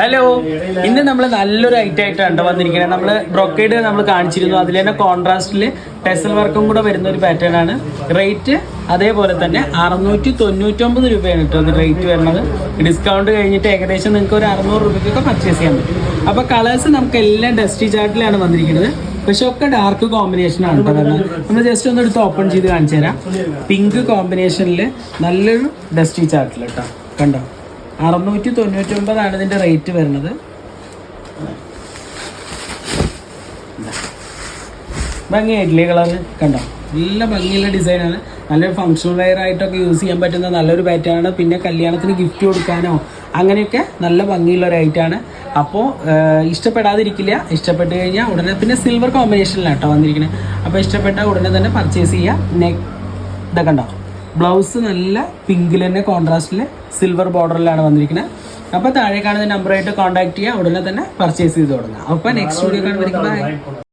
Hello, ഇന്ന് നമ്മൾ നല്ലൊരു ഐറ്റം ആയിട്ടാണ് വന്നിരിക്കുന്നത്. നമ്മൾ ബ്രൊക്കേഡ് നമ്മൾ കാണിച്ചിരുന്നു, അതിൽ തന്നെ കോൺട്രാസ്റ്റിൽ ടെസൽ വർക്കും കൂടെ വരുന്ന ഒരു പാറ്റേൺ ആണ്. റേറ്റ് അതേപോലെ തന്നെ 699 രൂപയാണ് കേട്ടോ അത് റേറ്റ് വരുന്നത്. ഡിസ്കൗണ്ട് കഴിഞ്ഞിട്ട് ഏകദേശം നിങ്ങൾക്ക് ഒരു 600 രൂപയ്ക്കൊക്കെ പർച്ചേസ് ചെയ്യാൻ പറ്റും. അപ്പോൾ കളേഴ്സ് നമുക്ക് എല്ലാം ഡസ്റ്റി ചാർട്ടിലാണ് വന്നിരിക്കുന്നത്, പക്ഷെ ഒക്കെ ഡാർക്ക് കോമ്പിനേഷൻ ആണ് കേട്ടോ വരുന്നത്. നമ്മൾ ജസ്റ്റ് ഒന്ന് എടുത്ത് ഓപ്പൺ ചെയ്ത് കാണിച്ചു തരാം. പിങ്ക് കോമ്പിനേഷനിൽ നല്ലൊരു ഡസ്റ്റി ചാർട്ടിൽ കേട്ടോ, കണ്ടോ 699 ഇതിൻ്റെ റേറ്റ് വരുന്നത്. ഭംഗിയായിട്ടില്ലേ കളറ്, കണ്ടോ നല്ല ഭംഗിയുള്ള ഡിസൈനാണ്. നല്ലൊരു ഫങ്ഷണൽ വെയർ ആയിട്ടൊക്കെ യൂസ് ചെയ്യാൻ പറ്റുന്ന നല്ലൊരു പാറ്റേണാണ്. പിന്നെ കല്യാണത്തിന് ഗിഫ്റ്റ് കൊടുക്കാനോ അങ്ങനെയൊക്കെ നല്ല ഭംഗിയുള്ള ഒരു ഐറ്റമാണ്. അപ്പോൾ ഇഷ്ടപ്പെടാതിരിക്കില്ല, ഇഷ്ടപ്പെട്ട് കഴിഞ്ഞാൽ ഉടനെ. പിന്നെ സിൽവർ കോമ്പിനേഷനിലാണ് കേട്ടോ വന്നിരിക്കുന്നത്. അപ്പോൾ ഇഷ്ടപ്പെട്ടാൽ ഉടനെ തന്നെ പർച്ചേസ് ചെയ്യുക. ഇതൊക്കെ ഉണ്ടോ, ബ്ലൗസ് നല്ല പിങ്കിൽ തന്നെ കോൺട്രാസ്റ്റിൽ സിൽവർ ബോർഡറിലാണ് വന്നിരിക്കുന്നത്. അപ്പോൾ താഴെ കാണുന്ന നമ്പറായിട്ട് കോൺടാക്ട് ചെയ്യുക, ഉടനെ തന്നെ പർച്ചേസ് ചെയ്ത് തുടങ്ങുക. അപ്പോൾ നെക്സ്റ്റ് വീഡിയോ കാണുമ്പോൾ